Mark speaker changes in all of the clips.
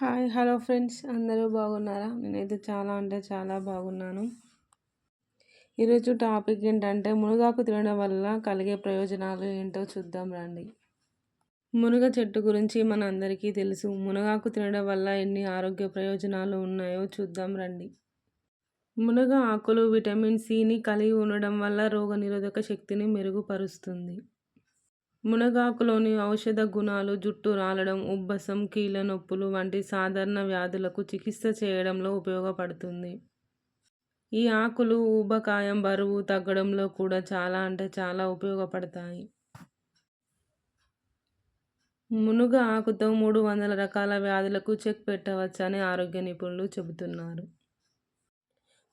Speaker 1: Hi! Hello friends. అందరూ బాగున్నారా? నేనైతే చాలా అంటే చాలా బాగున్నాను. ఈరోజు టాపిక్ ఏంటంటే మునగాకు తినడం వల్ల కలిగే ప్రయోజనాలు ఏంటో చూద్దాం రండి. మునగ చెట్టు గురించి మనందరికీ తెలుసు. మునగాకు తినడం వల్ల ఎన్ని ఆరోగ్య ప్రయోజనాలు ఉన్నాయో చూద్దాం రండి. మునగ ఆకులు విటమిన్ సిని కలిగి ఉండడం వల్ల రోగనిరోధక శక్తిని మెరుగుపరుస్తుంది. మునగాకులోని ఔషధ గుణాలు జుట్టు రాలడం, ఉబ్బసం, కీళ్ళ నొప్పులు వంటి సాధారణ వ్యాధులకు చికిత్స చేయడంలో ఉపయోగపడుతుంది. ఈ ఆకులు ఊబకాయం, బరువు తగ్గడంలో కూడా చాలా అంటే చాలా ఉపయోగపడతాయి. మునగ ఆకుతో 300 రకాల వ్యాధులకు చెక్ పెట్టవచ్చని ఆరోగ్య నిపుణులు చెబుతున్నారు.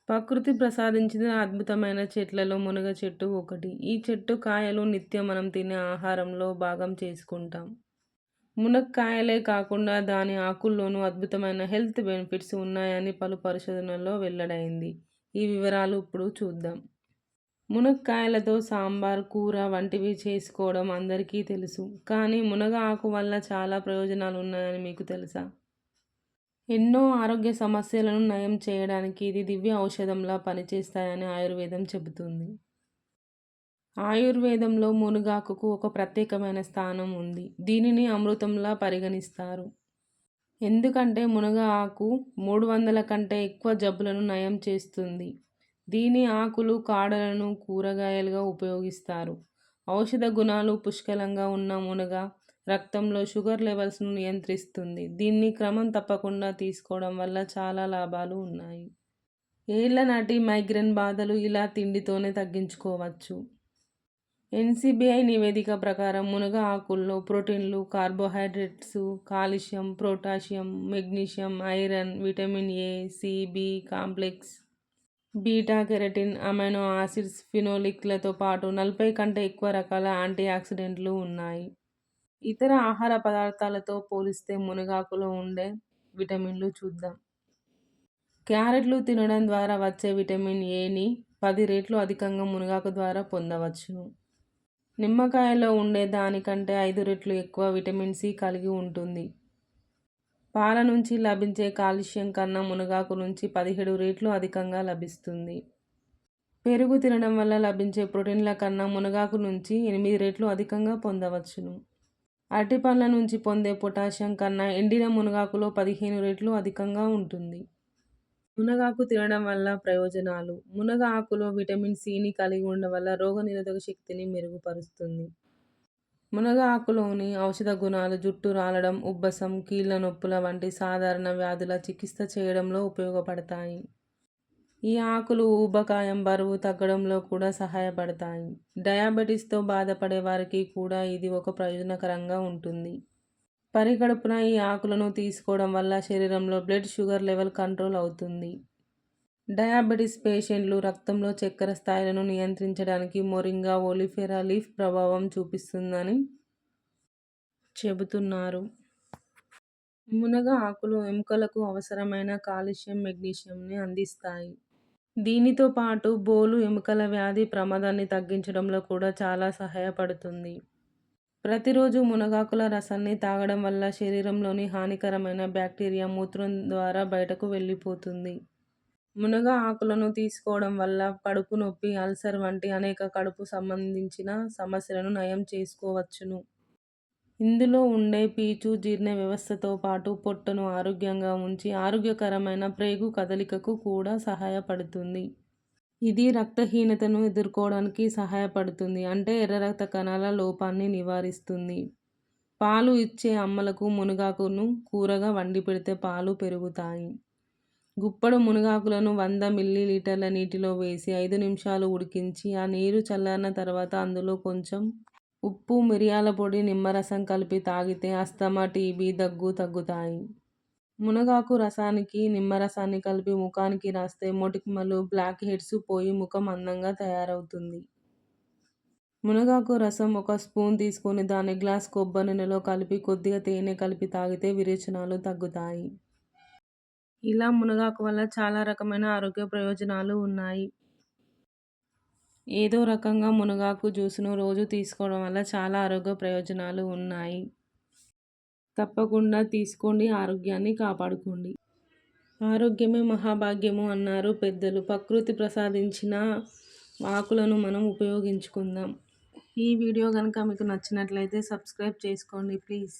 Speaker 1: ప్రకృతి ప్రసాదించిన అద్భుతమైన చెట్లలో మునగ చెట్టు ఒకటి. ఈ చెట్టు కాయలు నిత్యం మనం తినే ఆహారంలో భాగం చేసుకుంటాం. మునక్కాయలే కాకుండా దాని ఆకుల్లోనూ అద్భుతమైన హెల్త్ బెనిఫిట్స్ ఉన్నాయని పలు పరిశోధనల్లో వెల్లడైంది. ఈ వివరాలు ఇప్పుడు చూద్దాం. మునక్కాయలతో సాంబార్, కూర వంటివి చేసుకోవడం అందరికీ తెలుసు. కానీ మునగ ఆకు వల్ల చాలా ప్రయోజనాలు ఉన్నాయని మీకు తెలుసా? ఎన్నో ఆరోగ్య సమస్యలను నయం చేయడానికి ఇది దివ్య ఔషధంలా పనిచేస్తాయని ఆయుర్వేదం చెబుతుంది. ఆయుర్వేదంలో మునగాకుకు ఒక ప్రత్యేకమైన స్థానం ఉంది. దీనిని అమృతంలా పరిగణిస్తారు. ఎందుకంటే మునగ ఆకు 300 కంటే ఎక్కువ జబ్బులను నయం చేస్తుంది. దీని ఆకులు, కాడలను కూరగాయలుగా ఉపయోగిస్తారు. ఔషధ గుణాలు పుష్కలంగా ఉన్న మునగ రక్తంలో షుగర్ లెవెల్స్ను నియంత్రిస్తుంది. దీన్ని క్రమం తప్పకుండా తీసుకోవడం వల్ల చాలా లాభాలు ఉన్నాయి. ఏళ్ల నాటి మైగ్రేన్ బాధలు ఇలా తిండితోనే తగ్గించుకోవచ్చు. ఎన్సిబిఐ నివేదిక ప్రకారం మునగ ఆకుల్లో ప్రోటీన్లు, carbohydrates, calcium, potassium, magnesium, iron, vitamin A, C, B complex, beta carotene, amino acids, ఫినోలిక్లతో పాటు 40 కంటే ఎక్కువ రకాల యాంటీ ఆక్సిడెంట్లు ఉన్నాయి. ఇతర ఆహార పదార్థాలతో పోలిస్తే మునగాకులో ఉండే విటమిన్లు చూద్దాం. క్యారెట్లు తినడం ద్వారా వచ్చే విటమిన్ ఏని 10 రెట్లు అధికంగా మునగాకు ద్వారా పొందవచ్చును. నిమ్మకాయలో ఉండే దానికంటే 5 రెట్లు ఎక్కువ విటమిన్ సి కలిగి ఉంటుంది. పాల నుంచి లభించే కాల్షియం కన్నా మునగాకు నుంచి 17 రెట్లు అధికంగా లభిస్తుంది. పెరుగు తినడం వల్ల లభించే ప్రోటీన్ల కన్నా మునగాకు నుంచి 8 రెట్లు అధికంగా పొందవచ్చును. అరటిపండ్ల నుంచి పొందే పొటాషియం కన్నా ఎండిన మునగాకులో 15 రెట్లు అధికంగా ఉంటుంది. మునగాకు తినడం వల్ల ప్రయోజనాలు. మునగ ఆకులో విటమిన్ సిని కలిగి ఉండడం వల్ల రోగనిరోధక శక్తిని మెరుగుపరుస్తుంది. మునగ ఆకులోని ఔషధ గుణాలు జుట్టు రాలడం, ఉబ్బసం, కీళ్ళ నొప్పుల వంటి సాధారణ వ్యాధుల చికిత్స చేయడంలో ఉపయోగపడతాయి. ఈ ఆకులు ఊబకాయం, బరువు తగ్గడంలో కూడా సహాయపడతాయి. డయాబెటీస్తో బాధపడే వారికి కూడా ఇది ఒక ప్రయోజనకరంగా ఉంటుంది. పరిగడుపున ఈ ఆకులను తీసుకోవడం వల్ల శరీరంలో బ్లడ్ షుగర్ లెవెల్ కంట్రోల్ అవుతుంది. డయాబెటీస్ పేషెంట్లు రక్తంలో చక్కెర స్థాయిలను నియంత్రించడానికి మొరింగా ఒలిఫెరా లీఫ్ ప్రభావం చూపిస్తుందని చెబుతున్నారు. మునగ ఆకులు ఎముకలకు అవసరమైన కాల్షియం, మెగ్నీషియంని అందిస్తాయి. దీనితో పాటు బోలు ఎముకల వ్యాధి ప్రమాదాన్ని తగ్గించడంలో కూడా చాలా సహాయపడుతుంది. ప్రతిరోజు మునగాకుల రసాన్ని తాగడం వల్ల శరీరంలోని హానికరమైన బ్యాక్టీరియా మూత్రం ద్వారా బయటకు వెళ్ళిపోతుంది. మునగ ఆకులను తీసుకోవడం వల్ల కడుపు నొప్పి, అల్సర్ వంటి అనేక కడుపు సంబంధించిన సమస్యలను నయం చేసుకోవచ్చును. ఇందులో ఉండే పీచు జీర్ణ వ్యవస్థతో పాటు పొట్టను ఆరోగ్యంగా ఉంచి ఆరోగ్యకరమైన ప్రేగు కదలికకు కూడా సహాయపడుతుంది. ఇది రక్తహీనతను ఎదుర్కోవడానికి సహాయపడుతుంది. అంటే ఎర్ర రక్త కణాల లోపాన్ని నివారిస్తుంది. పాలు ఇచ్చే అమ్మలకు మునగాకును కూరగా వండి పెడితే పాలు పెరుగుతాయి. గుప్పెడు మునగాకులను 100 మిల్లీలీటర్ల నీటిలో వేసి 5 నిమిషాలు ఉడికించి ఆ నీరు చల్లారిన తర్వాత అందులో కొంచెం ఉప్పు, మిరియాల పొడి, నిమ్మరసం కలిపి తాగితే ఆస్తమా, టీబీ, దగ్గు తగ్గుతాయి. మునగాకు రసానికి నిమ్మరసాన్ని కలిపి ముఖానికి రాస్తే మొటిమలు, బ్లాక్ హెడ్స్ పోయి ముఖం అందంగా తయారవుతుంది. మునగాకు రసం 1 స్పూన్ తీసుకొని దాన్ని గ్లాస్ కొబ్బరి నూనెలో కలిపి కొద్దిగా తేనె కలిపి తాగితే విరేచనాలు తగ్గుతాయి. ఇలా మునగాకు వల్ల చాలా రకమైన ఆరోగ్య ప్రయోజనాలు ఉన్నాయి. ఏదో రకంగా మునగాకు జ్యూస్ను రోజు తీసుకోవడం వల్ల చాలా ఆరోగ్య ప్రయోజనాలు ఉన్నాయి. తప్పకుండా తీసుకోండి, ఆరోగ్యాన్ని కాపాడుకోండి. ఆరోగ్యమే మహాభాగ్యము అన్నారు పెద్దలు. ప్రకృతి ప్రసాదించిన ఆకులను మనం ఉపయోగించుకుందాం. ఈ వీడియో కనుక మీకు నచ్చినట్లయితే సబ్స్క్రైబ్ చేసుకోండి ప్లీజ్.